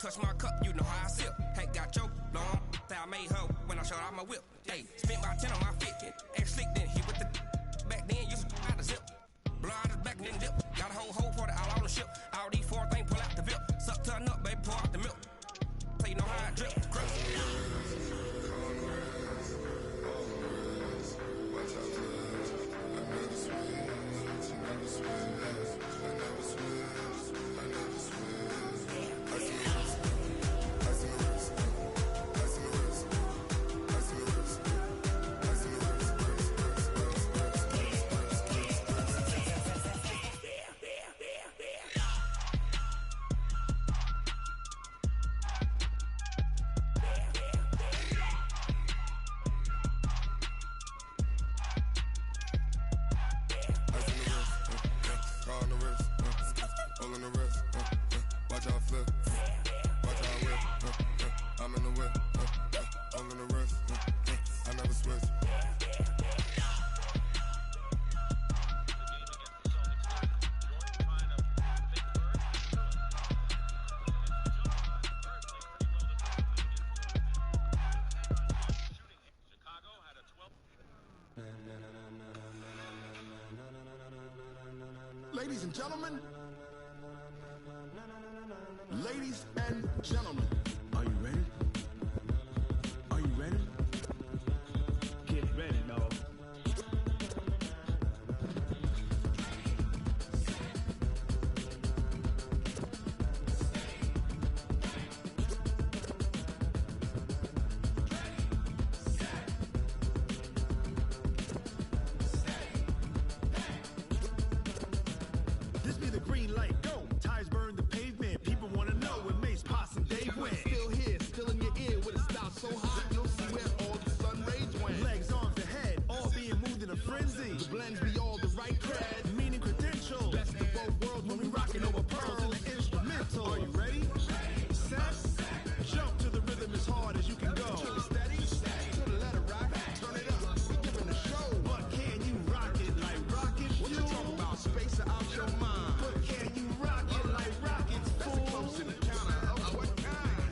cuss my cup, you know how I sip. Hey, got your long, that I made her when I showed out my whip. Hey, spent about 10 on my fit, ex slick then he with the back then you out the zip. Blow out his back and then dip. Got a whole party all on the ship. All these four things pull out the VIP. Suck to a nut, baby, pour out the milk. So you know how I drip. Ladies and gentlemen, ladies and gentlemen, are you ready? Are you ready? Get ready, dog. This be the green light, go. Tires burn the pavement. People wanna know where Mace, Posse, and Dave went. Still here, still in your ear with a style so hot, you'll see where all the sun rays went. Legs, arms, and head, all being moved in a frenzy. The blends be all the right cred, meaning credentials. Best of both worlds when we rockin' over pearls in the instrumental. Are you ready? Set, jump to the rhythm as hard as you can go. Steady, to the letter rock, turn it up. We giving a show. But can you rock it like rocket fuel? What you talking about? Space out your mind. But can you rock it like rockets, fool? That's close in the counter of what kind?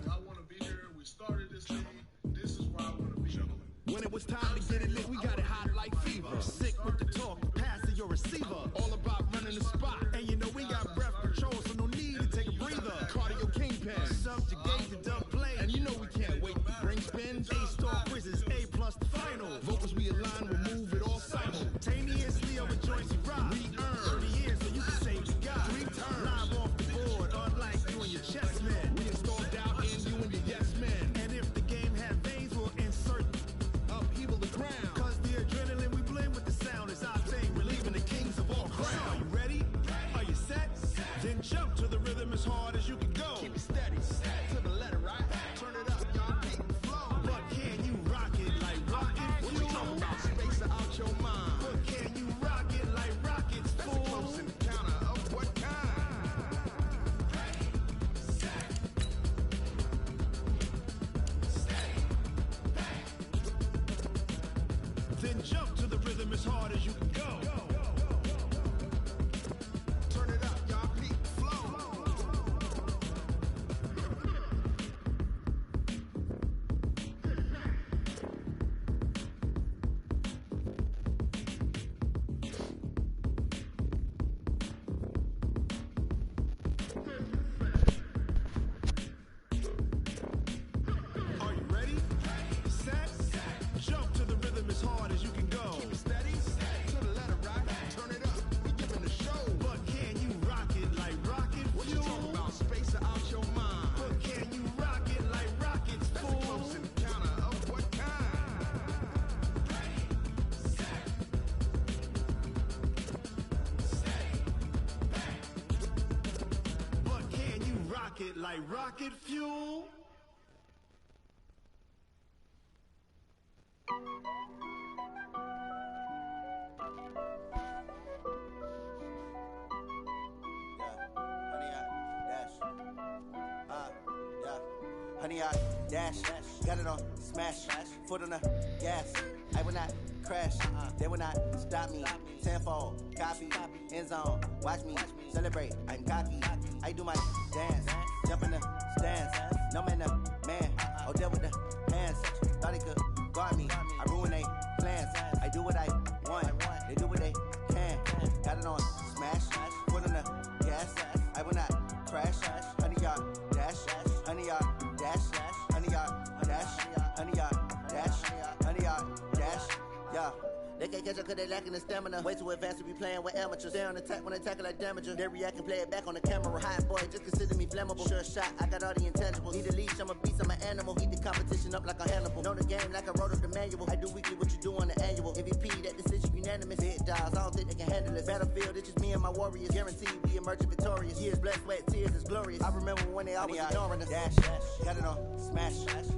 I want to be here. We started this thing. This is where I want to be. When it was time to get it lit, we got it hot like fever. Sick with the talk, pass to your receiver. All about running the spot. And you know we got breath control, so no need to take a breather. Cardio kingpin, subjugate the dub play. And you know we can't wait to bring spins. A-star quizzes, A plus the final. Vocals we align, we'll move it all simultaneously over joints we rock. We earn 30 years so you can save the guy. 3 turns, live off the board, unlike you and your chess men. We installed doubt in you and your yes men. And if the game had veins, we'll insert upheaval the ground. Cause the adrenaline we blend with the sound is our thing, relieving the kings of all crowns. Are you ready? Are you set? Then jump to the rhythm as hard as you can go. Keep it steady, to the letter, right? Turn it up, y'all, beat the flow. But can you rock it like rocket fuel? What you talking about? Space out your mind. But can you rock it like rockets, fool? That's close in the counter of what kind? Then jump to the rhythm as hard as you can go. Turn it up, y'all, beat the flow. Are you ready? Set, jump to the rhythm as hard as you can go. Keep it steady, to the letter rock, turn it up, we giving a show. But can you rock it like rocket fuel? What you talking about? Space out your mind. But can you rock it like rockets, fool? That's close in the counter of what kind? But can you rock it like rocket fuel? Honey, I dash, got it on smash, foot on the gas. I will not crash, they will not stop me. Tenfold, copy, end zone, watch me celebrate. I'm cocky, I do my dance. Jump in the stands. No man, man. Oh, there with the hands. Thought he could guard me. I ruin they plans. I do what I want. They do what they can. Got it on smash. Foot on the gas. I will not crash. 100 yard dash. 100 yard dash. 100 yard dash. 100 yard dash. 100 yard dash. Yeah. They can't catch up cause they lacking the stamina. Way too advanced to be playing with amateurs. Stay on attack when they tackle like damager. They react and play it back on the camera. Hot boy, just consider me flammable. Sure shot, I got all the intangibles. Need a leash, I'm a beast, I'm an animal. Eat the competition up like a Hannibal. Know the game like I wrote up the manual. I do weekly what you do on the annual. MVP, that decision unanimous. Big dials, I don't think they can handle it. Battlefield, it's just me and my warriors. Guaranteed we emerging victorious. Years, blood, sweat, tears, it's glorious. I remember when they always ignoring us. Dash, got it on smash.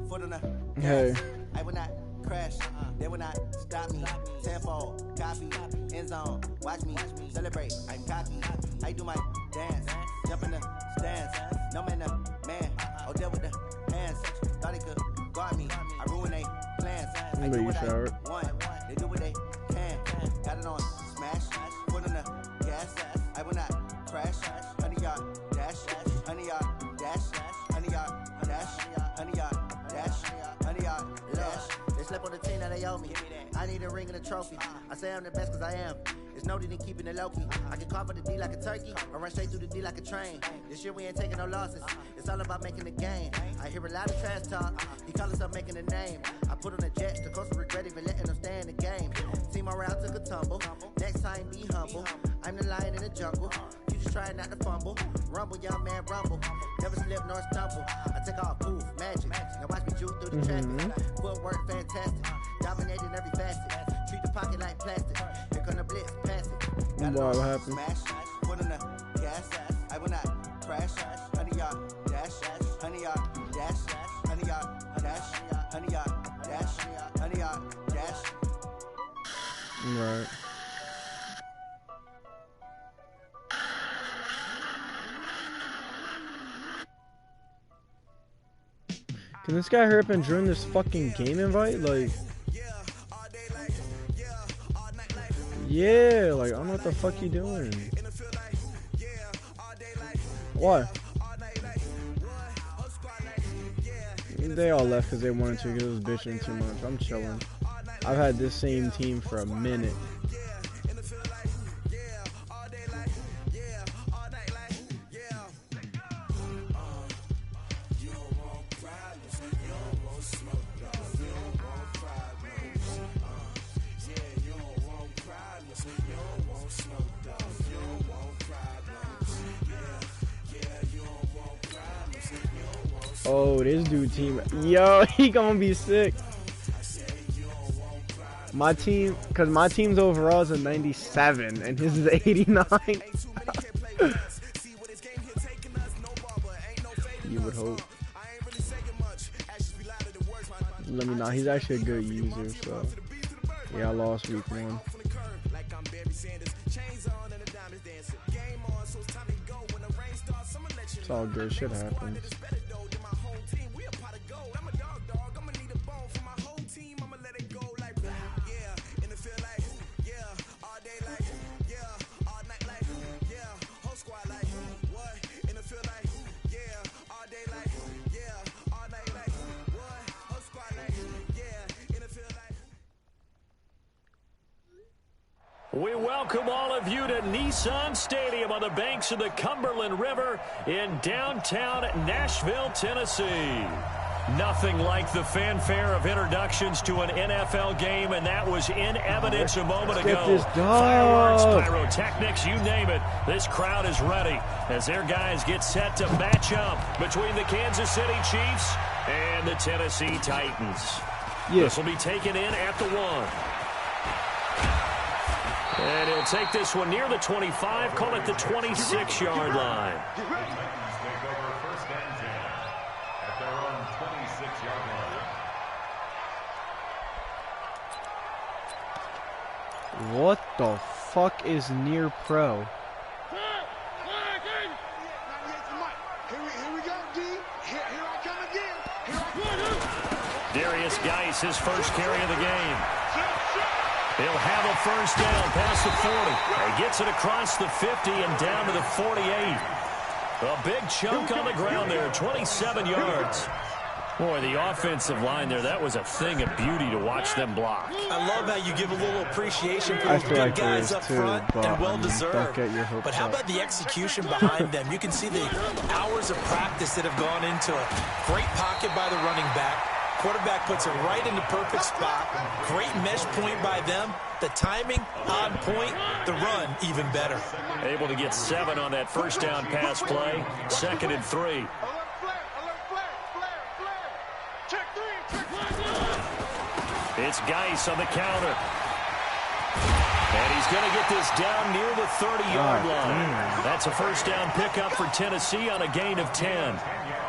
Foot on the gas. I will not crash. They will not stop me. Tenfold, copy, end zone. Watch me celebrate. I'm cocky. I do my dance. Jump in the stands. No man, man. Oh, there with the hands. Thought he could guard me. I ruin they plans. I do what I want. They do what they can. Got it on smash. Foot on the gas. I will not crash. 100 yard dash. 100 yard dash. 100 yard dash. 100 yard dash. 100 yard dash. They slept on the team that they owe me. I need a ring and a trophy. I say I'm the best cause I am. It's no need in keeping it low-key. I can carve up the D like a turkey or run straight through the D like a train. This year we ain't taking no losses. It's all about making the game. I hear a lot of trash talk. He call himself making a name. I put on the Jets. The coach will regret even letting them stay in the game. Team around took a tumble. Next time be humble. I'm the lion in the jungle. You just try not to fumble. Rumble, young man, rumble. Never slip nor stumble. I take off, poof, magic. Now watch me juke through the traffic. Footwork fantastic. Dominating every facet. Treat the pocket like plastic. Here come the blitz, pass it. Got it on smash. Foot on the gas. I will not crash. 100 yard dash. 100 yard dash. 100 yard dash. 100 yard dash. 100 yard dash. Right. Can this guy hurry up and join this fucking game invite? Like, yeah, like, I don't know what the fuck you doing. Why? They all left because they wanted to, because it was bitching too much. I'm chilling. I've had this same team for a minute. Oh, this dude team. Yo, he gonna be sick. My team, because my team's overall is a 97 and his is 89. You would hope. Let me know. He's actually a good user, so yeah, I lost week 1. It's all good. Shit happens. We welcome all of you to Nissan Stadium on the banks of the Cumberland River in downtown Nashville, Tennessee. Nothing like the fanfare of introductions to an NFL game, and that was in evidence a moment ago. Fireworks, pyrotechnics, you name it. This crowd is ready as their guys get set to match up between the Kansas City Chiefs and the Tennessee Titans. This will be taken in at the 1. And he'll take this one near the 25, call it the 26-yard line. What the fuck is near pro? Darius Geis, his first carry of the game. He'll have a first down past the 40. He gets it across the 50 and down to the 48. A big chunk on the ground there, 27 yards. Boy, the offensive line there, that was a thing of beauty to watch them block. I love how you give a little appreciation for I those feel big like there guys is up too, front, but and don't well-deserved. get your hopes But how up. about the execution behind them? You can see the hours of practice that have gone into a great pocket by the running back. Quarterback puts it right in the perfect spot. Great mesh point by them. The timing on point. The run even better. Able to get 7 on that first down pass play. 2nd and 3. It's Geis on the counter. And he's going to get this down near the 30-yard line. That's a first down pickup for Tennessee on a gain of 10.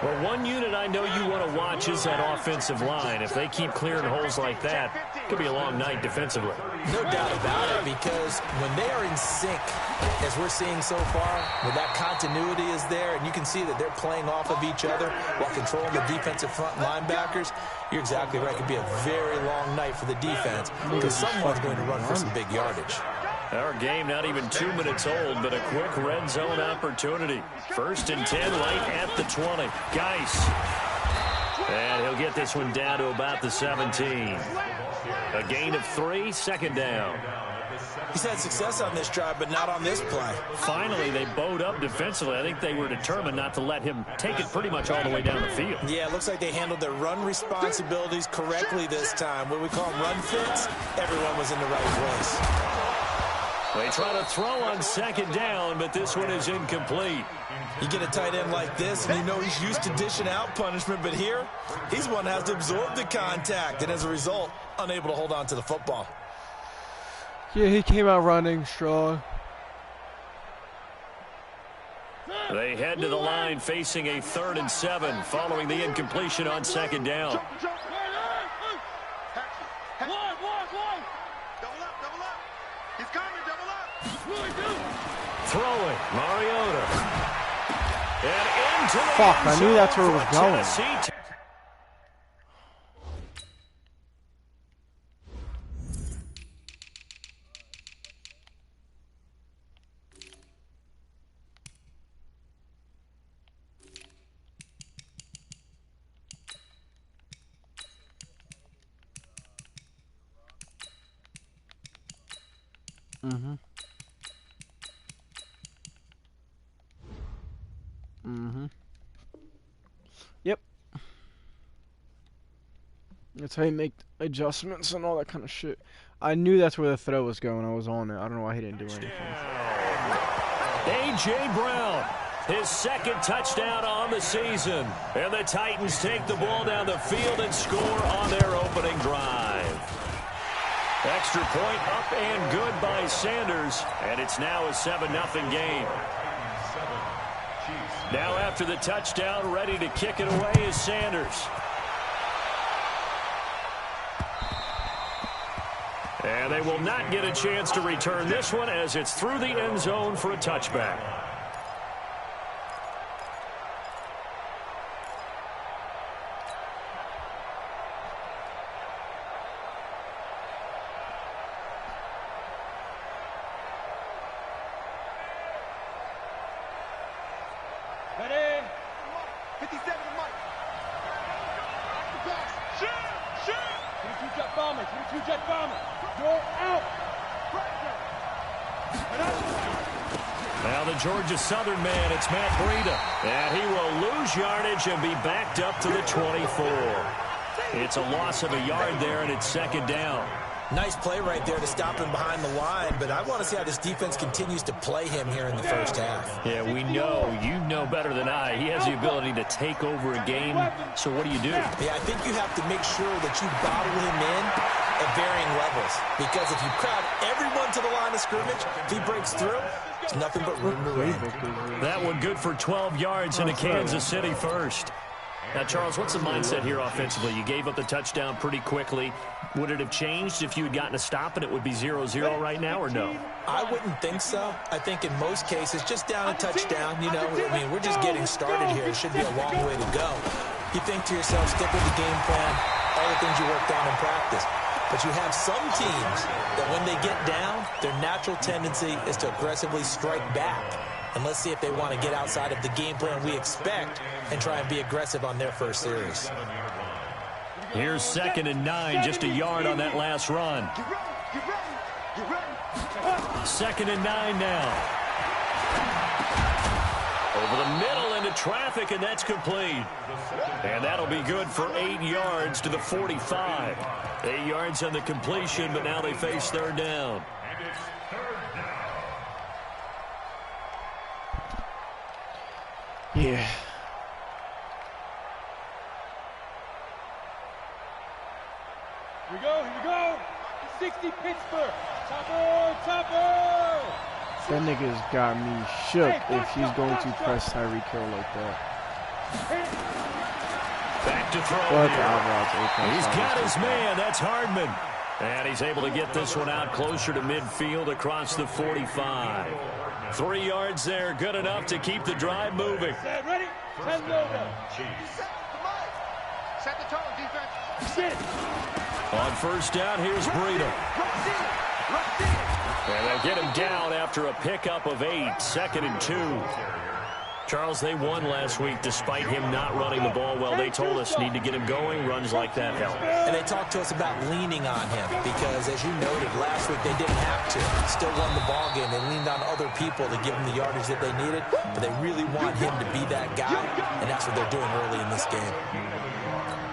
Well, one unit I know you want to watch is that offensive line. If they keep clearing holes like that, it could be a long night defensively. No doubt about it, because when they are in sync, as we're seeing so far, when that continuity is there, and you can see that they're playing off of each other while controlling the defensive front linebackers, you're exactly right. It could be a very long night for the defense because someone's going to run for some big yardage. Our game not even 2 minutes old, but a quick red zone opportunity. 1st and 10 right at the 20. Geis. And he'll get this one down to about the 17. A gain of 3, 2nd down. He's had success on this drive, but not on this play. Finally, they bowed up defensively. I think they were determined not to let him take it pretty much all the way down the field. Yeah, it looks like they handled their run responsibilities correctly this time. What we call them run fits, everyone was in the right place. They try to throw on 2nd down, but this one is incomplete. You get a tight end like this, and you know he's used to dishing out punishment, but here, he's one that has to absorb the contact, and as a result, unable to hold on to the football. Yeah, he came out running strong. They head to the line facing a 3rd and 7 following the incompletion on 2nd down. Throwing, Mariota. And into the Fuck, end I knew that's where it zone was for going. Tennessee. Yep. That's how you make adjustments and all that kind of shit. I knew that's where the throw was going. I was on it. I don't know why he didn't do anything. A.J. Brown, his 2nd touchdown on the season. And the Titans take the ball down the field and score on their opening drive. Extra point up and good by Sanders. And it's now a 7-0 game. Now after the touchdown, ready to kick it away is Sanders. And they will not get a chance to return this one as it's through the end zone for a touchback. Ready? 57 to Mike. Shoot! 22 jet bomber, 22 jet bomber. You're out. Now the Georgia Southern man, it's Matt Breida. And he will lose yardage and be backed up to the 24. It's a loss of a yard there, and it's 2nd down. Nice play right there to stop him behind the line, but I want to see how this defense continues to play him here in the first half. Yeah, we know. You know better than I. He has the ability to take over a game. So what do you do? Yeah, I think you have to make sure that you bottle him in at varying levels, because if you crowd everyone to the line of scrimmage, if he breaks through, there's nothing but room to run. That one good for 12 yards into Kansas City first. Now, Charles, what's the mindset here offensively? You gave up the touchdown pretty quickly. Would it have changed if you had gotten a stop and it would be 0-0 right now, or no? I wouldn't think so. I think in most cases, just down a touchdown, you know, I mean, we're just getting started here. It should be a long way to go. You think to yourself, stick with the game plan, all the things you worked on in practice. But you have some teams that when they get down, their natural tendency is to aggressively strike back. And let's see if they want to get outside of the game plan we expect and try and be aggressive on their first series. Here's 2nd and 9, just a yard on that last run. 2nd and 9 now. Over the middle into traffic, and that's complete. And that'll be good for 8 yards to the 45. 8 yards on the completion, but now they face 3rd down. Yeah. Here we go. 60 Pittsburgh. Chopper. That nigga's got me shook if he's going to press Tyreek Hill like that. Back to throw. He's got his man. That's Hardman. And he's able to get this one out closer to midfield across the 45. 3 yards there. Good enough to keep the drive moving. Ready? Send over. Set the tone, defense. On 1st down, here's Breida. And they'll get him down after a pickup of 8. 2nd and 2. Charles, they won last week despite him not running the ball well. They told us need to get him going. Runs like that help. And they talked to us about leaning on him because, as you noted, last week they didn't have to. Still won the ball game. They leaned on other people to give them the yardage that they needed, but they really want him to be that guy, and that's what they're doing early in this game.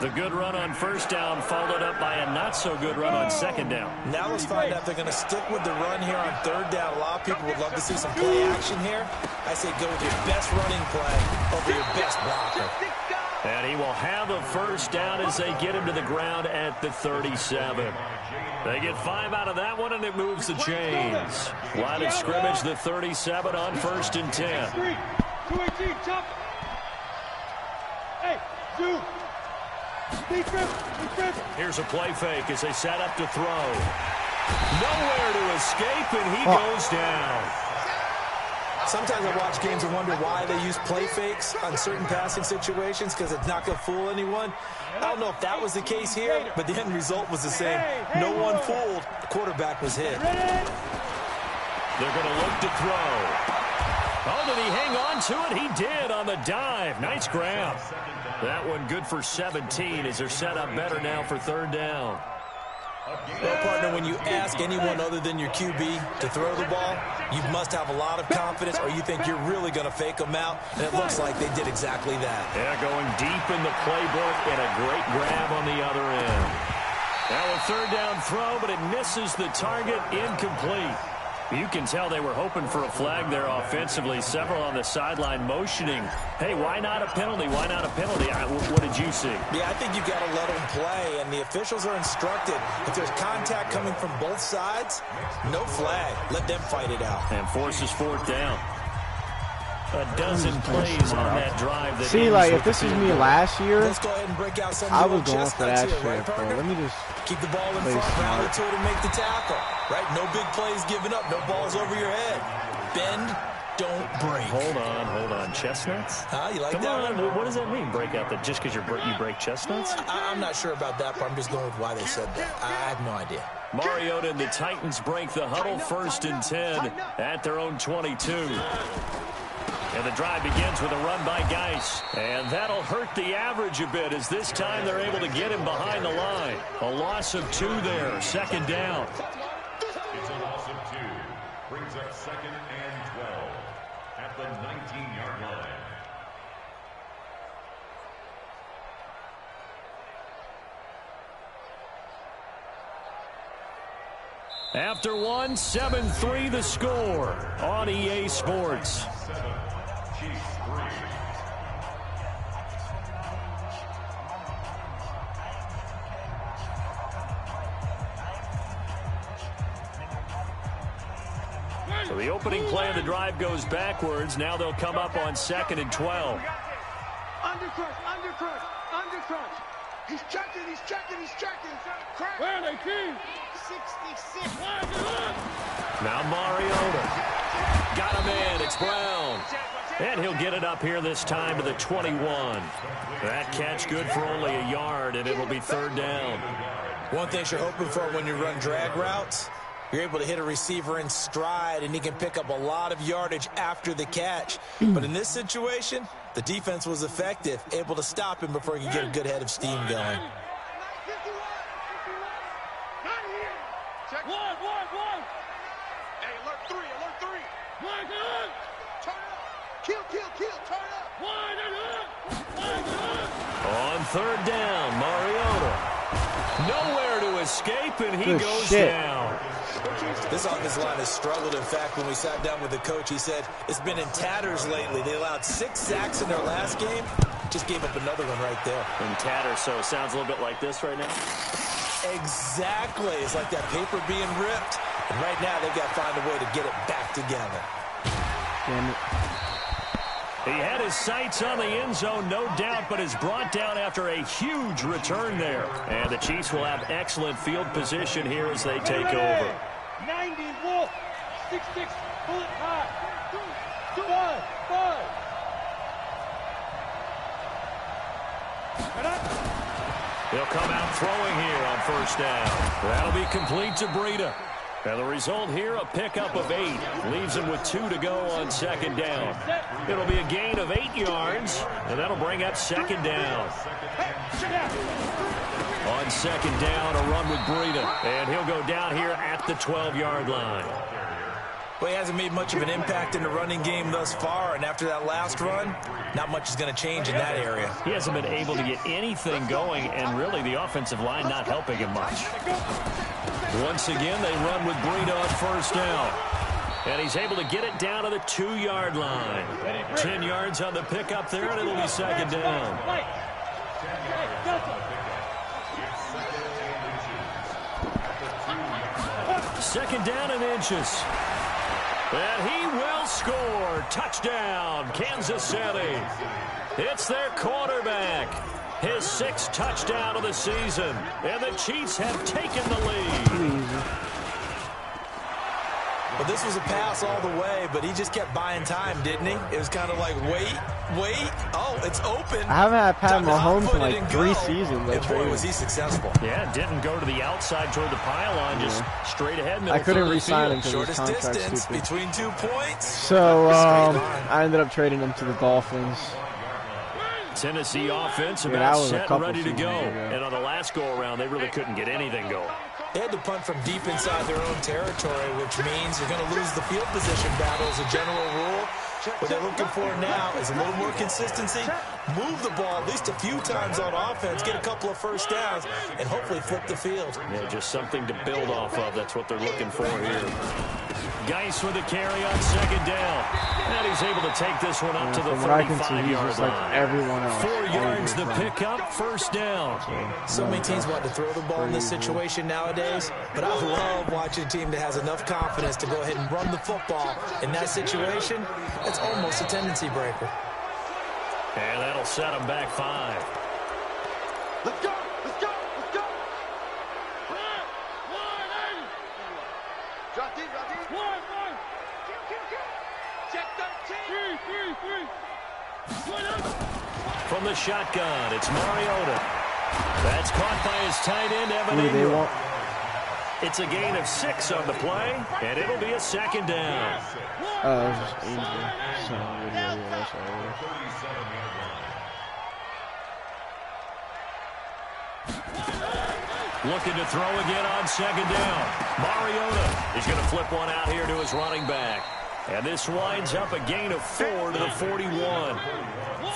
The good run on 1st down followed up by a not-so-good run on 2nd down. Now let's find out if they're going to stick with the run here on 3rd down. A lot of people would love to see some play action here. I say go with your best running play over your best blocker. And he will have a 1st down as they get him to the ground at the 37. They get 5 out of that one, and it moves the chains. Line of scrimmage, the 37 on 1st and 10. 218, chop. Hey, Zoo. Here's a play fake as they set up to throw. Nowhere to escape, and he goes down. Sometimes I watch games and wonder why they use play fakes on certain passing situations because it's not going to fool anyone. I don't know if that was the case here, but the end result was the same. No one fooled. The quarterback was hit. They're going to look to throw. Oh, did he hang on to it? He did on the dive. Nice grab. That one good for 17 as they're set up better now for 3rd down. Well, partner, when you ask anyone other than your QB to throw the ball, you must have a lot of confidence or you think you're really going to fake them out, and it looks like they did exactly that. Yeah, going deep in the playbook and a great grab on the other end. Now a 3rd down throw, but it misses the target, incomplete. You can tell they were hoping for a flag there offensively. Several on the sideline motioning. Hey, why not a penalty? Why not a penalty? What did you see? Yeah, I think you've got to let them play, and the officials are instructed. If there's contact coming from both sides, no flag. Let them fight it out. And forces 4th down. A dozen plays on that drive. That see, like, if this is me last year, let's go ahead and break out some I was going for that here, shit, right, bro. Let me just keep the ball in front, round it to it, and make the tackle. Right? No big plays given up. No balls over your head. Bend, don't break. Hold on. Chestnuts? You like Come that? on. What does that mean? Break out that just because you break chestnuts? I'm not sure about that part. I'm just going with why they said that. I have no idea. Mariota and the Titans break the huddle 1st and 10 at their own 22. And the drive begins with a run by Geis. And that'll hurt the average a bit as this time they're able to get him behind the line. A loss of 2 there, 2nd down. It's a loss of 2. Brings up 2nd and 12 at the 19-yard line. After 1, 7-3 the score on EA Sports. 7, Chiefs 3. So the opening play of the drive goes backwards. Now they'll come up on 2nd and 12. Undercrunch. He's checking. Where are they, King? 66. Now Mariota. Got him in. It's Brown. And he'll get it up here this time to the 21. That catch good for only a yard, and it'll be 3rd down. One thing you're hoping for when you run drag routes You're able to hit a receiver in stride, and he can pick up a lot of yardage after the catch. But in this situation, the defense was effective, able to stop him before he could get a good head of steam going. Check. One. Hey, alert three. One, good. Turn up. Kill. Turn up. One. On third down, Mariota. Nowhere to escape, and he goes down. This offensive line has struggled. In fact, when we sat down with the coach, he said it's been in tatters lately. They allowed 6 sacks in their last game. Just gave up another one right there. In tatters, so it sounds a little bit like this right now. Exactly. It's like that paper being ripped. And right now, they've got to find a way to get it back together. Damn it. He had his sights on the end zone, no doubt, but is brought down after a huge return there. And the Chiefs will have excellent field position here as they take over. 90 Wolf. 6-6. Bullet high. 5. He'll come out throwing here on first down. That'll be complete to Breida. And the result here, a pickup of 8. Leaves him with 2 to go on second down. It'll be a gain of 8 yards, and that'll bring up second down. On second down, a run with Breida. And he'll go down here at the 12-yard line. Well, he hasn't made much of an impact in the running game thus far, and after that last run, not much is going to change in that area. He hasn't been able to get anything going, and really the offensive line not helping him much. Once again, they run with Breida on first down. And he's able to get it down to the 2-yard line. 10 yards on the pickup there, and it'll be second down. Second down and inches. And he will score. Touchdown, Kansas City. It's their quarterback. His 6th touchdown of the season. And the Chiefs have taken the lead. Well, this was a pass all the way, but he just kept buying time, didn't he? It was kind of like, wait. Oh, it's open. I haven't had Pat Mahomes in like 3 seasons. And boy, was he successful. Yeah, didn't go to the outside toward the pylon, just straight ahead. I couldn't re-sign him because his Shortest contract's distance stupid. between 2 points. So I ended up trading him to the Dolphins. Tennessee offense about set and ready to go. And on the last go-around, they really couldn't get anything going. They had to punt from deep inside their own territory, which means you're going to lose the field position battle as a general rule. What they're looking for now is a little more consistency, move the ball at least a few times on offense, get a couple of first downs, and hopefully flip the field. Yeah, just something to build off of. That's what they're looking for here. Geis with a carry on second down. And he's able to take this one up to the 35-yard line. Like everyone else. 4 yards the pickup, first down. So many teams want to throw the ball in this situation nowadays, but I love watching a team that has enough confidence to go ahead and run the football. In that situation, it's almost a tendency breaker. And that'll set them back 5. Let's go. Drop deep. One. Check 13. 3. From the shotgun, it's Mariota. That's caught by his tight end, Evan Ingram. It's a gain of 6 on the play, and it'll be a second down. It was just easy. Looking to throw again on second down. Mariota is going to flip one out here to his running back. And this winds up a gain of 4 to the 41.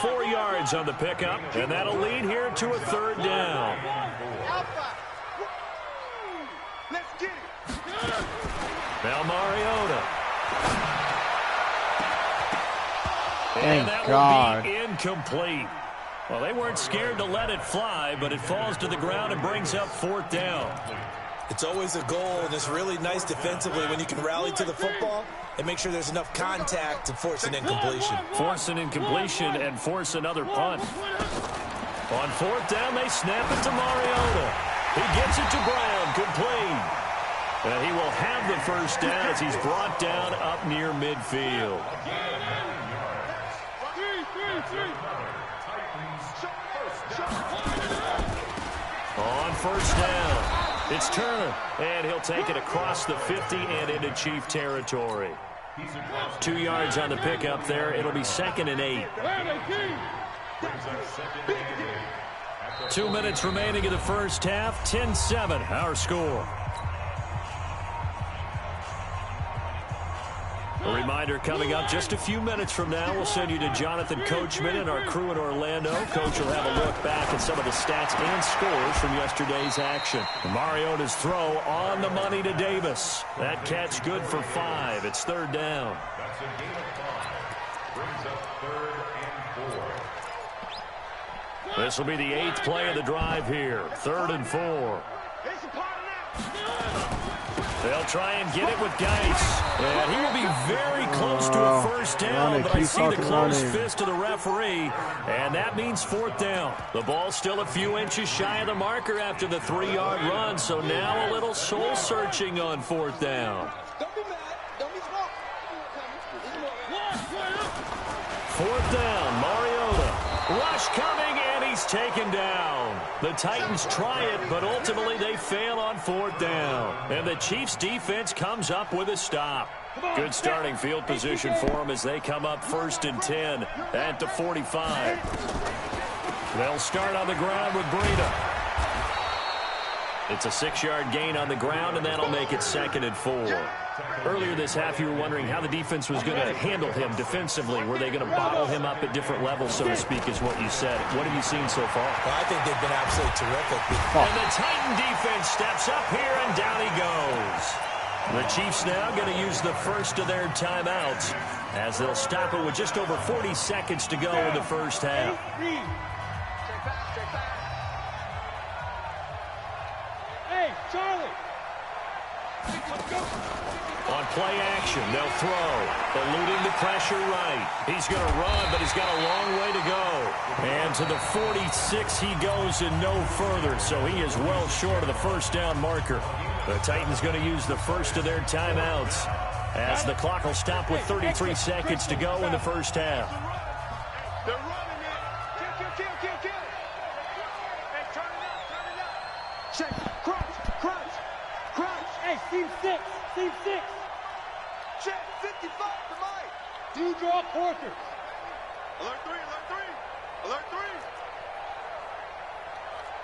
4 yards on the pickup, and that'll lead here to a third down. Let's get it. Now Mariota. Thank that God. will be incomplete. Well, they weren't scared to let it fly, but it falls to the ground and brings up fourth down. It's always a goal, and it's really nice defensively when you can rally to the football and make sure there's enough contact to force an incompletion. Force an incompletion and force another punt. On fourth down, they snap it to Mariota. He gets it to Brown, complete. And he will have the first down as he's brought down up near midfield. On first down, It's Turner, and he'll take it across the 50 and into Chief territory. 2 yards on the pickup there. It'll be 2nd and 8. 2 minutes remaining in the first half. 10-7, our score. A reminder coming up just a few minutes from now, we'll send you to Jonathan Coachman and our crew in Orlando. Coach will have a look back at some of the stats and scores from yesterday's action. Mariota's throw on the money to Davis. That catch good for 5. It's 3rd down. That's a gain of 5. Brings up 3rd and 4. This will be the 8th play of the drive here. 3rd and 4. They'll try and get it with Geis. And he will be very close to a first down, but I see the closed fist of the referee, and that means 4th down. The ball's still a few inches shy of the marker after the 3-yard run, so now a little soul-searching on 4th down. Don't be mad. Don't be small. 4th down, Mariota. Rush coming, and he's taken down. The Titans try it, but ultimately they fail on 4th down. And the Chiefs' defense comes up with a stop. Good starting field position for them as they come up 1st and 10 at the 45. They'll start on the ground with Breida. It's a 6-yard gain on the ground, and that'll make it 2nd and 4. Earlier this half, you were wondering how the defense was going to handle him defensively. Were they going to bottle him up at different levels, so to speak, is what you said. What have you seen so far? Well, I think they've been absolutely terrific. And the Titan defense steps up here, and down he goes. The Chiefs now going to use the first of their timeouts as they'll stop it with just over 40 seconds to go in the first half. Hey, Charlie. On play action, they'll throw. Eluding the pressure right. He's going to run, but he's got a long way to go. And to the 46 he goes and no further, so he is well short of the first down marker. The Titans going to use the first of their timeouts as the clock will stop with 33 seconds to go in the first half. They're running it. Kill. Hey, turn it up. Check. Crunch. Hey, seam 6. Check. 55 to Mike. Do draw quarters. Alert 3.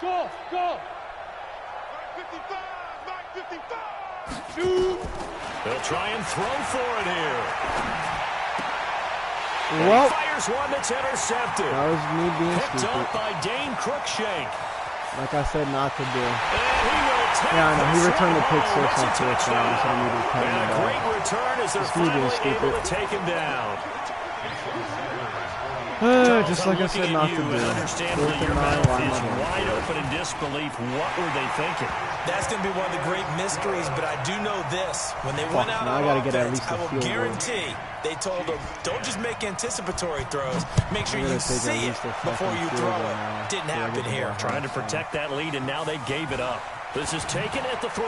Go. Mike 55. Mike 55. Shoot. They'll try and throw for it here. Well, he fires one that's intercepted. That was me being Picked stupid. up by Dane Cruikshank. Like I said not to do. And he will take Yeah, I know. He returned the pick home. 6 on It's a 4th down. So I need to cut And him a back. great return as they're Just me being finally able stupid. to take him down. Just like I said not to do. Understandably, 4th your and 9, mouth why is not? wide open in disbelief. What were they thinking? That's going to be one of the great mysteries, but I do know this. When they went out now I on gotta get at offense, least a I will field goal. guarantee they told them, don't just make anticipatory throws. Make sure I'm you gonna take at see it least a before fucking you field throw goal it. now. Didn't Yeah, I happen get the here. ball. Trying to protect that lead, and now they gave it up. This is taken at the 3.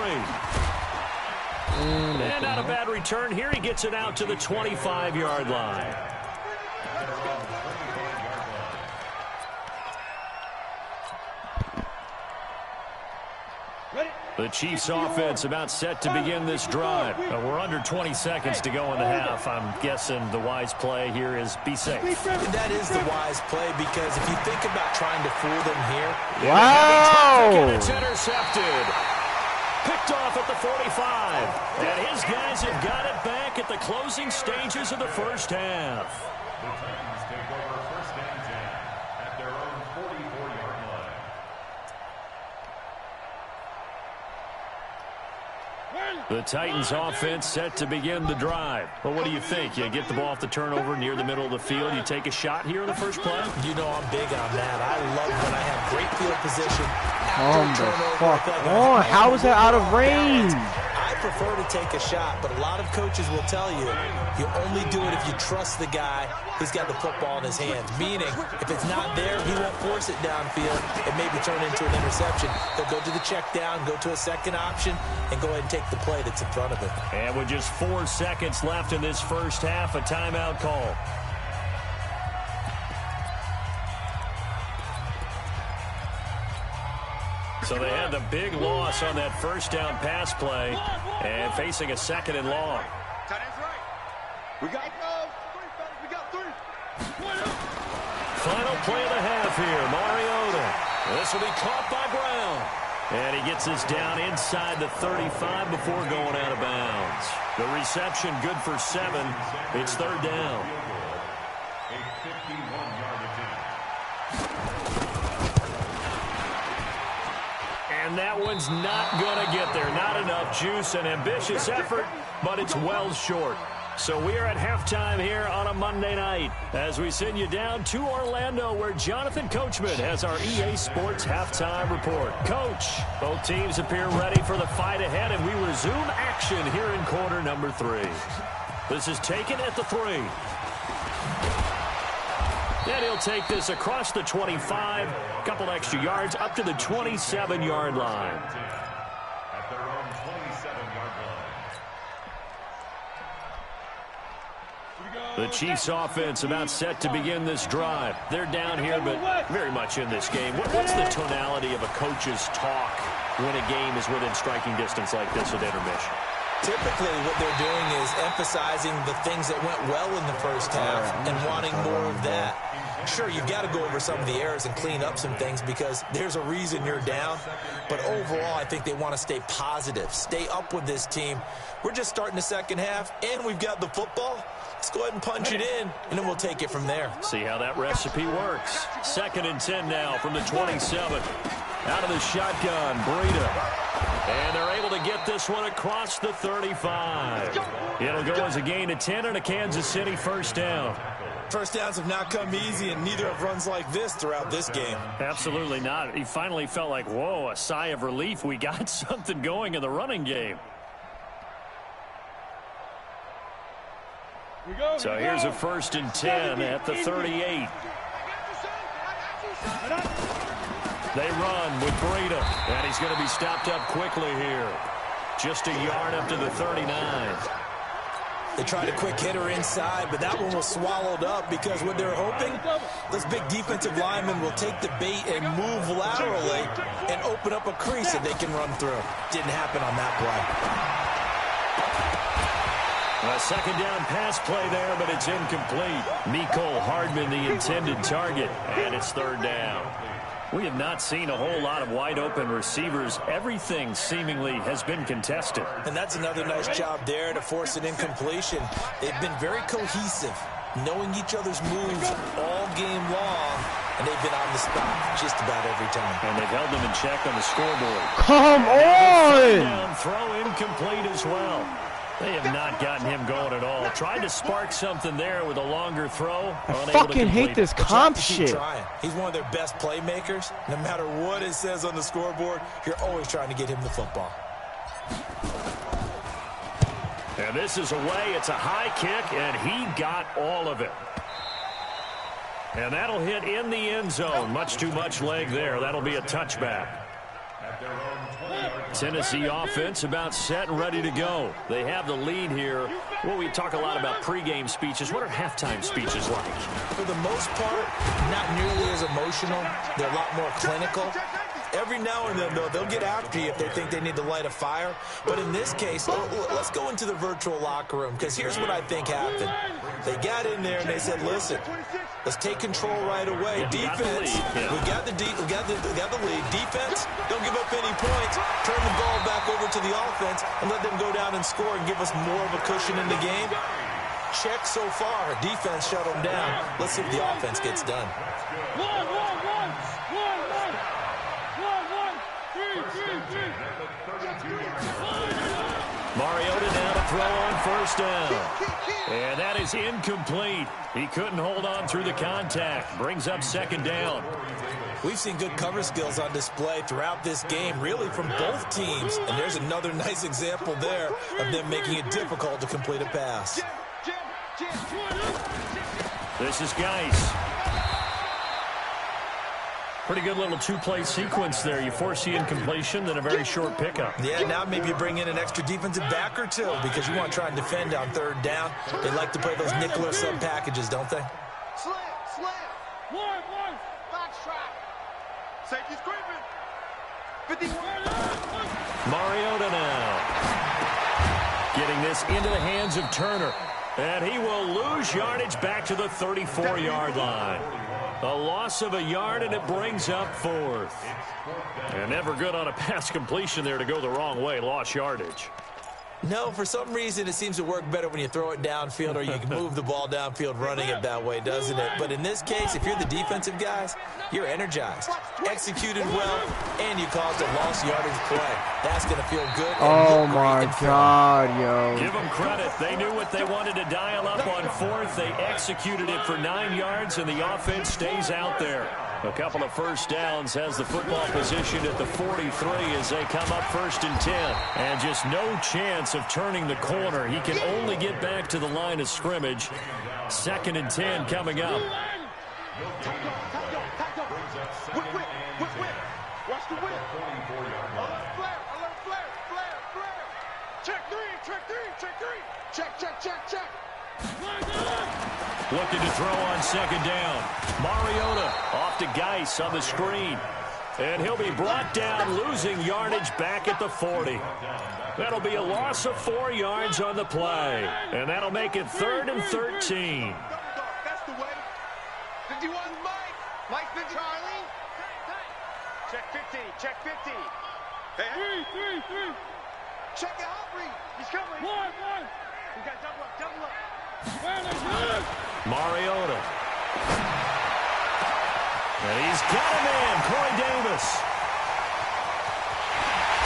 And not a bad return here. He gets it out to the 25-yard line. The Chiefs offense about set to begin this drive. We're under 20 seconds to go in the half. I'm guessing the wise play here is be safe. That is the wise play because if you think about trying to fool them here. Wow! It's intercepted. Picked off at the 45. And his guys have got it back at the closing stages of the first half. The Titans take over 1st and 10 at their own 44-yard line. The Titans offense set to begin the drive. Well, what do you think? You get the ball off the turnover near the middle of the field. You take a shot here in the first play? You know I'm big on that. I love when I have great field position. Oh, how is that out of range? I prefer to take a shot, but a lot of coaches will tell you only do it if you trust the guy who's got the football in his hands. Meaning, if it's not there, he won't force it downfield and maybe turn it into an interception. He'll go to the check down, go to a second option, and go ahead and take the play that's in front of him. And with just 4 seconds left in this first half, a timeout call. So they had the big loss on that first down pass play and facing a 2nd and long. Tight end's right. We got three. Final play of the half here, Mariota. This will be caught by Brown. And he gets this down inside the 35 before going out of bounds. The reception good for 7. It's 3rd down. A 51-yard attempt. And that one's not going to get there. Not enough juice. An ambitious effort, but it's well short. So we are at halftime here on a Monday night as we send you down to Orlando where Jonathan Coachman has our EA Sports halftime report. Coach, both teams appear ready for the fight ahead, and we resume action here in quarter number 3. This is taken at the 3. And he'll take this across the 25, a couple extra yards up to the 27-yard line. At their own 27-yard line. The Chiefs offense about set to begin this drive. They're down here, but very much in this game. What's the tonality of a coach's talk when a game is within striking distance like this at intermission? Typically, what they're doing is emphasizing the things that went well in the first half and wanting more of that. Sure, you've got to go over some of the errors and clean up some things because there's a reason you're down. But overall, I think they want to stay positive, stay up with this team. We're just starting the second half, and we've got the football. Let's go ahead and punch it in, and then we'll take it from there. See how that recipe works. 2nd and 10 now from the 27. Out of the shotgun, Breida. And they're able to get this one across the 35. It'll go as a gain of 10 and a Kansas City first down. First downs have not come easy, and neither have runs like this throughout this game. Absolutely not. He finally felt like, whoa, a sigh of relief. We got something going in the running game. So here's a 1st and 10 at the 38. They run with Breida, and he's going to be stopped up quickly here. Just a yard up to the 39. They tried a quick hitter inside, but that one was swallowed up because what they're hoping, those big defensive linemen will take the bait and move laterally and open up a crease that they can run through. Didn't happen on that play. A 2nd down pass play there, but it's incomplete. Mecole Hardman, the intended target, and it's 3rd down. We have not seen a whole lot of wide-open receivers. Everything seemingly has been contested. And that's another nice job there to force an incompletion. They've been very cohesive, knowing each other's moves all game long, and they've been on the spot just about every time. And they've held them in check on the scoreboard. Come on! Down, throw incomplete as well. They have not gotten him going at all. Tried to spark something there with a longer throw. I fucking hate this comp shit. He's one of their best playmakers. No matter what it says on the scoreboard, you're always trying to get him the football. And this is away. It's a high kick, and he got all of it. And that'll hit in the end zone. Much too much leg there. That'll be a touchback. Tennessee offense about set and ready to go. They have the lead here. Well, we talk a lot about pregame speeches. What are halftime speeches like? For the most part, not nearly as emotional. They're a lot more clinical. Every now and then, though, they'll get after you if they think they need to light a fire. But in this case, let's go into the virtual locker room, because here's what I think happened. They got in there and they said, listen, let's take control right away. Defense, we got the lead. Defense, don't give up any points. Turn the ball back over to the offense and let them go down and score and give us more of a cushion in the game. Check so far. Defense shut them down. Let's see if the offense gets done. Mariota now to throw on first down. And that is incomplete. He couldn't hold on through the contact. Brings up 2nd down. We've seen good cover skills on display throughout this game, really from both teams. And there's another nice example there of them making it difficult to complete a pass. This is Geis. Pretty good little two-play sequence there. You force the incompletion, then a very short pickup. Yeah, now maybe you bring in an extra defensive back or two because you want to try and defend on 3rd down. They like to play those nickel or sub packages, don't they? Slam. One. Box trap. Safety's creeping. Mariota now. Getting this into the hands of Turner. And he will lose yardage back to the 34-yard line. A loss of a yard, and it brings up 4th. And never good on a pass completion there to go the wrong way. Lost yardage. No, for some reason, it seems to work better when you throw it downfield or you can move the ball downfield running it that way, doesn't it? But in this case, if you're the defensive guys, you're energized, executed well, and you caused a lost yardage play. That's going to feel good. Oh, my God, yo. Give them credit. They knew what they wanted to dial up on 4th. They executed it for 9 yards, and the offense stays out there. A couple of first downs, has the football positioned at the 43 as they come up 1st and 10. And just no chance of turning the corner. He can only get back to the line of scrimmage. 2nd and 10 coming up. Watch the whip. Alert flare. Check three. Check. Looking to throw on 2nd down. Mariota off to Geis on the screen. And he'll be brought down, losing yardage back at the 40. That'll be a loss of 4 yards on the play. And that'll make it 3rd and 13. That's the way. 51, Mike. Mike 50. Charlie. Check 50. Hey. 3. Check it, Humphrey. He's coming. One. We got double up. Mariota. And he's got a man, Corey Davis.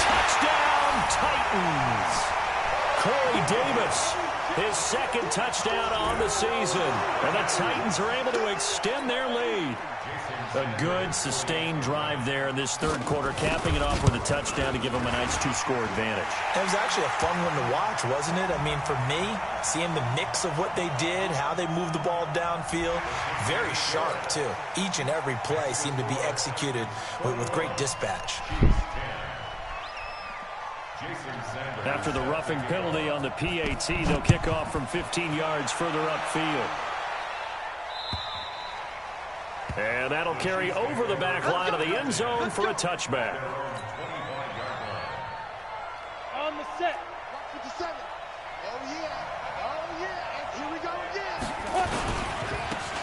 Touchdown, Titans. Corey Davis, his 2nd touchdown on the season. And the Titans are able to extend their lead. A good, sustained drive there in this 3rd quarter, capping it off with a touchdown to give them a nice 2-score advantage. It was actually a fun one to watch, wasn't it? I mean, for me, seeing the mix of what they did, how they moved the ball downfield, very sharp, too. Each and every play seemed to be executed with great dispatch. After the roughing penalty on the PAT, they'll kick off from 15 yards further upfield. And that'll carry over the back line of the end zone for a touchback. On the set. 57. Oh, yeah. Here we go again.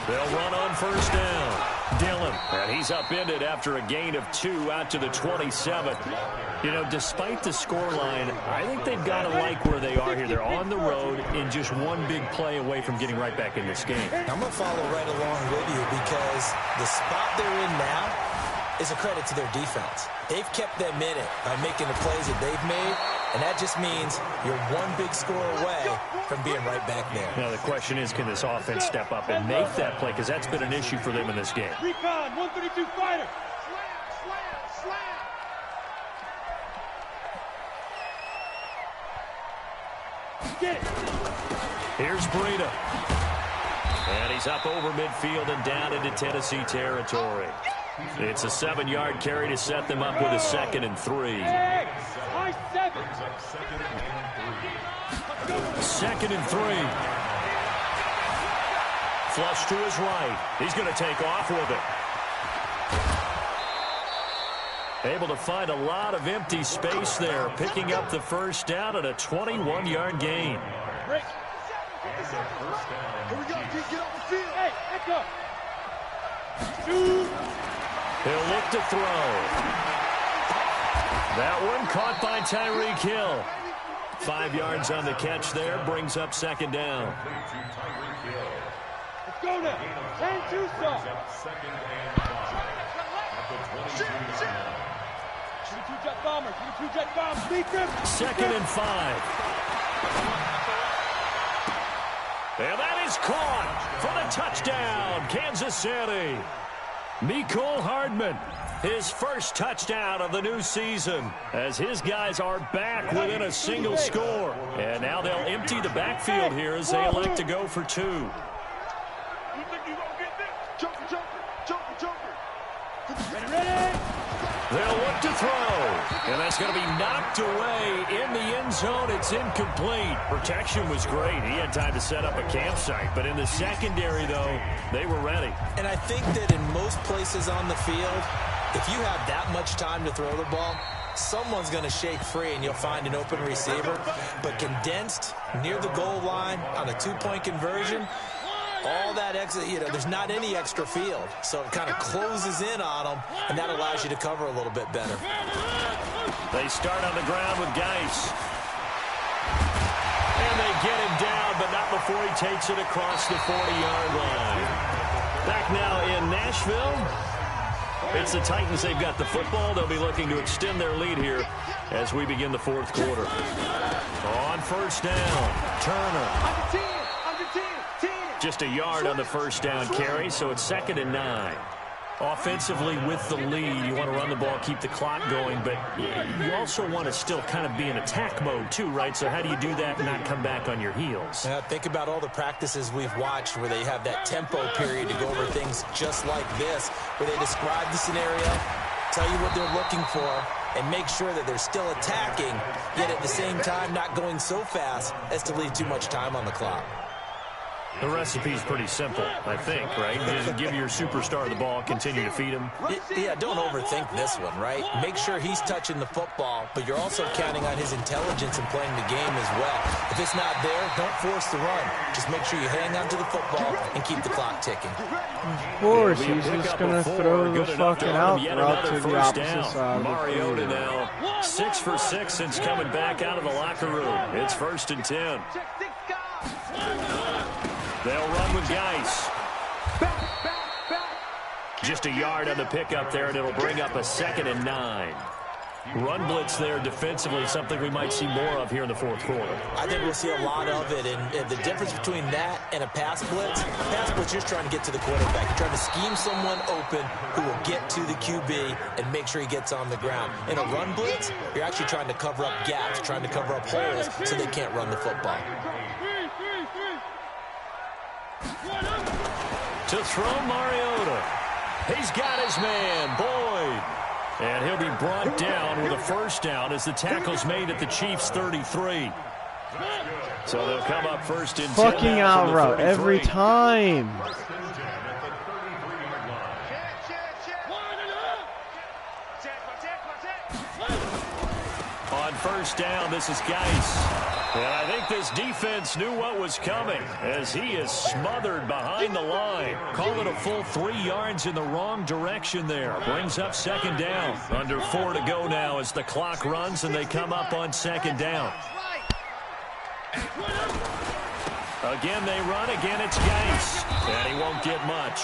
They'll run on 1st down. Dillon, and he's upended after a gain of 2 out to the 27. You know, despite the scoreline, I think they've got to like where they are here. They're on the road in just one big play away from getting right back in this game. I'm going to follow right along with you because the spot they're in now is a credit to their defense. They've kept them in it by making the plays that they've made, and that just means you're one big score away from being right back there. Now, the question is, can this offense step up and make that play? Because that's been an issue for them in this game. Recon, 132 fighter. Slam. Get it. Here's Breida. And he's up over midfield and down into Tennessee territory. It's a 7-yard carry to set them up with a 2nd and 3. Hey, high 7. 2nd and 3. Flush to his right. He's going to take off with it. Able to find a lot of empty space there, picking up the 1st down at a 21-yard gain. Break. Here we go. Get off the field. Hey, echo. Shoot. He'll look to throw. That one caught by Tyreek Hill. 5 yards on the catch there, brings up 2nd down. Let's go now. 10-2 stop. 22 jet bombers. 22 jet bombers. Beat them. 2nd and 5. And that is caught for the touchdown, Kansas City. Mecole Hardman, his 1st touchdown of the new season, as his guys are back within a single score. And now they'll empty the backfield here as they elect to go for 2. You think you gonna get this? Joker. Ready. They'll look to throw, and that's going to be knocked away in the end zone. It's incomplete. Protection was great. He had time to set up a campsite, but in the secondary, though, they were ready. And I think that in most places on the field, If you have that much time to throw the ball, someone's going to shake free and you'll find an open receiver. But condensed near the goal line on a two-point conversion, all that extra, there's not any extra field. So it kind of closes in on them, and that allows you to cover a little bit better. They start on the ground with Geis. And they get him down, but not before he takes it across the 40-yard line. Back now in Nashville. It's the Titans. They've got the football. They'll be looking to extend their lead here as we begin the fourth quarter. On first down, Turner. Just a yard on the first down carry, so it's 2nd and 9. Offensively with the lead, you want to run the ball, keep the clock going, but you also want to still kind of be in attack mode too, right? So how do you do that and not come back on your heels? Think about all the practices we've watched where they have that tempo period to go over things just like this, where they describe the scenario, tell you what they're looking for, and make sure that they're still attacking, yet at the same time not going so fast as to leave too much time on the clock. The recipe's pretty simple, I think, right? Just give your superstar the ball, continue to feed him. Yeah, don't overthink this one, right? Make sure he's touching the football, but you're also counting on his intelligence in playing the game as well. If it's not there, don't force the run. Just make sure you hang on to the football and keep the clock ticking. Of course, he's just going to throw the fucking out route to the opposite side. Mariota now 6 for 6 since coming back out of the locker room. It's 1st and 10. They'll run with Geis. Just a yard on the pickup there, and it'll bring up a 2nd and 9. Run blitz there defensively, something we might see more of here in the fourth quarter. I think we'll see a lot of it, and the difference between that and a pass blitz, you're just trying to get to the quarterback. You're trying to scheme someone open who will get to the QB and make sure he gets on the ground. In a run blitz, you're actually trying to cover up gaps, trying to cover up holes so they can't run the football. To throw Mariota. He's got his man, Boyd. And he'll be brought down with a first down as the tackle's made at the Chiefs' 33. So they'll come up 1st and 10. Fucking out route every time. On first down, this is Geis. And I think this defense knew what was coming as he is smothered behind the line. Call it a full 3 yards in the wrong direction there. Brings up 2nd down. Under 4 to go now as the clock runs and they come up on 2nd down. Again, they run. Again, it's Geis. And he won't get much.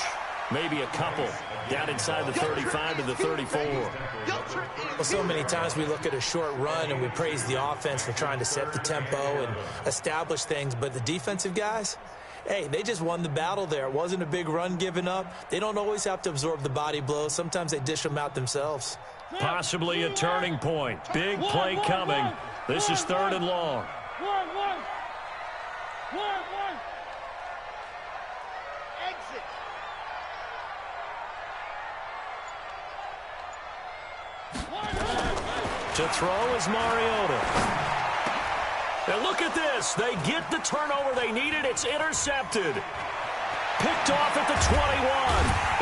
Maybe a couple. Down inside the 35 to the 34. Well, so many times we look at a short run and we praise the offense for trying to set the tempo and establish things. But the defensive guys, hey, they just won the battle there. It wasn't a big run given up. They don't always have to absorb the body blows. Sometimes they dish them out themselves. Possibly a turning point. Big play coming. This is 3rd and long. Exit. To throw is Mariota. And look at this. They get the turnover they needed. It's intercepted. Picked off at the 21.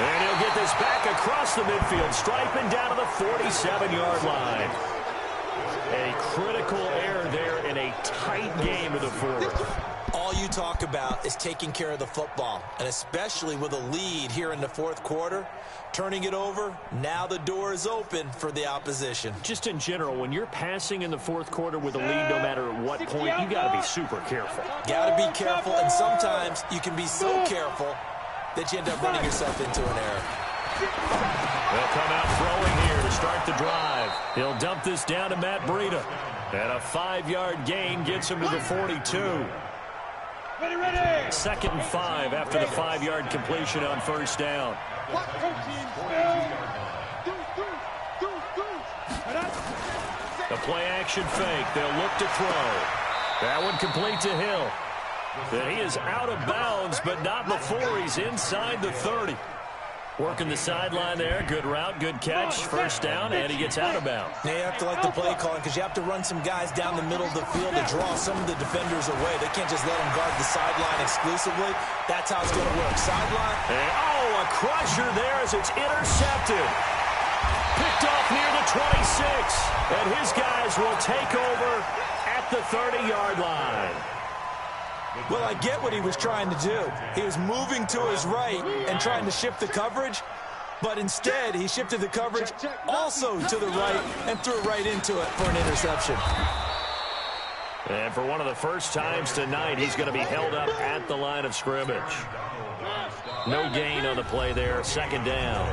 And he'll get this back across the midfield stripe and down to the 47-yard line. A critical error there in a tight game of the fourth. All you talk about is taking care of the football, and especially with a lead here in the fourth quarter, turning it over, now the door is open for the opposition. Just in general, when you're passing in the fourth quarter with a lead, no matter at what point, you got to be super careful. Got to be careful, and sometimes you can be so careful that you end up running yourself into an error. They'll come out throwing here to start the drive. He'll dump this down to Matt Breida. And a 5-yard gain gets him to the 42. Ready. 2nd and 5 after the 5-yard completion on first down. The play action fake. They'll look to throw. That one complete to Hill. Then he is out of bounds, but not before he's inside the 30. Working the sideline there. Good route, good catch. First down, and he gets out of bounds. Now you have to like the play calling because you have to run some guys down the middle of the field to draw some of the defenders away. They can't just let them guard the sideline exclusively. That's how it's going to work. Sideline. And, a crusher there as it's intercepted. picked off near the 26. And his guys will take over at the 30-yard line. Well, I get what he was trying to do. He was moving to his right and trying to shift the coverage, but instead he shifted the coverage also to the right and threw right into it for an interception. And for one of the first times tonight, he's going to be held up at the line of scrimmage. No gain on the play there, second down.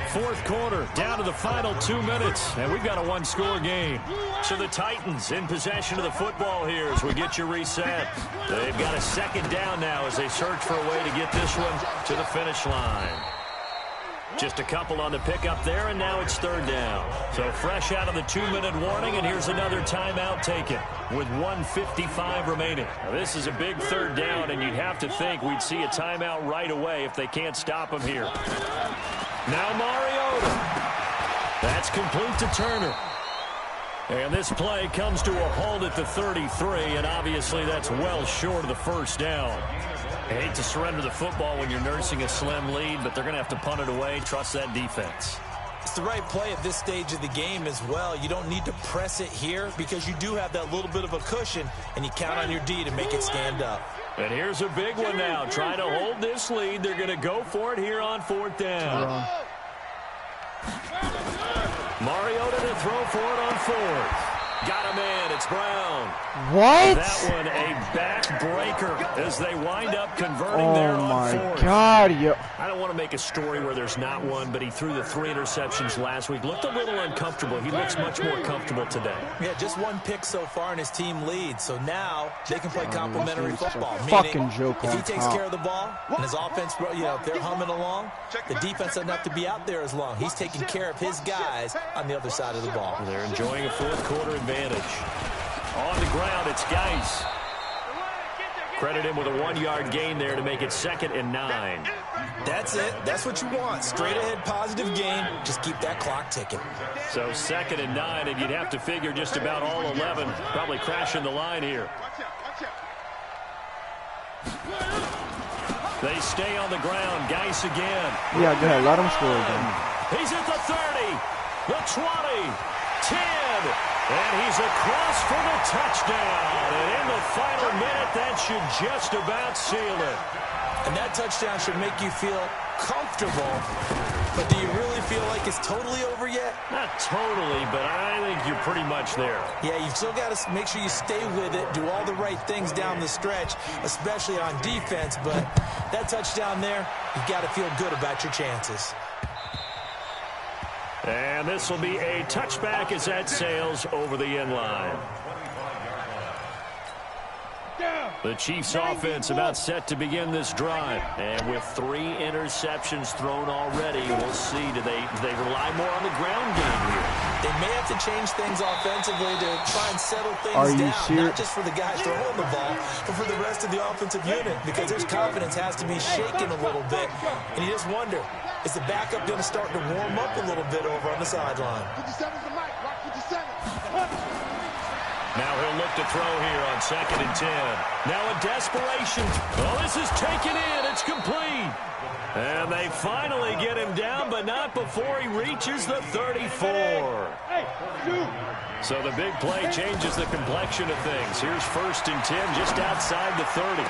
Fourth quarter, down to the final 2 minutes, and we've got a one-score game. So the Titans in possession of the football here as we get you reset. They've got a second down now as they search for a way to get this one to the finish line. Just a couple on the pickup there, and now it's third down. So fresh out of the 2-minute warning, and here's another timeout taken with 1:55 remaining. Now, this is a big third down, and you'd have to think we'd see a timeout right away if they can't stop him here. Now Mariota. That's complete to Turner. And this play comes to a halt at the 33, and obviously that's well short of the first down. I hate to surrender the football when you're nursing a slim lead, but they're going to have to punt it away. Trust that defense. It's the right play at this stage of the game as well. You don't need to press it here because you do have that little bit of a cushion, and you count on your D to make it stand up. And here's a big one now. Trying to hold this lead. They're going to go for it here on fourth down. Mariota to throw for it on fourth. Got a man. It's Brown. What? That one a backbreaker as they wind up converting there on fourth. Oh, my God. I don't want to make a story where there's not one, but he threw the 3 interceptions last week. Looked a little uncomfortable. He looks much more comfortable today. Yeah, just one pick so far, and his team leads. So now they can play complimentary football. Fucking joke. If he takes care of the ball and his offense, if they're humming along, the defense doesn't have to be out there as long. He's taking care of his guys on the other side of the ball. They're enjoying a fourth quarter advantage. On the ground, it's Geis. Credit him with a 1-yard gain there to make it 2nd and 9. That's it. That's what you want. Straight ahead, positive gain. Just keep that clock ticking. So 2nd and 9, and you'd have to figure just about all 11 probably crashing the line here. They stay on the ground. Geis again. Yeah, go ahead. Let him score again. He's at the 30, the 20, 10. And he's across for the touchdown. And in the final minute, that should just about seal it. And that touchdown should make you feel comfortable. But do you really feel like it's totally over yet? Not totally, but I think you're pretty much there. Yeah, you've still got to make sure you stay with it, do all the right things down the stretch, especially on defense. But that touchdown there, you've got to feel good about your chances. And this will be a touchback as that sails over the end line. The Chiefs offense about set to begin this drive. And with 3 interceptions thrown already, we'll see. Do they rely more on the ground game here? They may have to change things offensively to try and settle things down. Not just for the guys throwing the ball, but for the rest of the offensive unit. Because his confidence has to be shaken a little bit. And you just wonder, is the backup going to start to warm up a little bit over on the sideline? Now he'll look to throw here on 2nd and 10. Now a desperation. Well, this is taken in. It's complete. And they finally get him down, but not before he reaches the 34. So the big play changes the complexion of things. Here's 1st and 10 just outside the 30.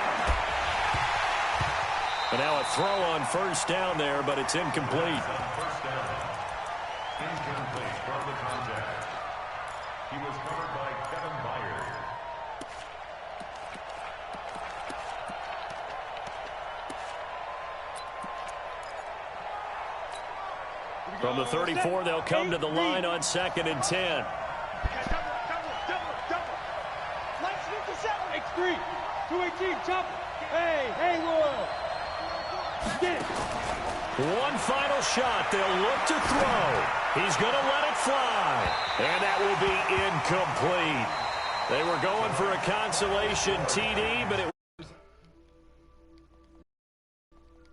And now a throw on 1st down there, but it's incomplete. Incomplete from the contact. He was covered by Kevin Byard. From the 34, they'll come to the line on 2nd and 10. X3, 218, chop. Hey, Will. Get it. One final shot. They'll look to throw. He's going to let it fly. And that will be incomplete. They were going for a consolation TD, but it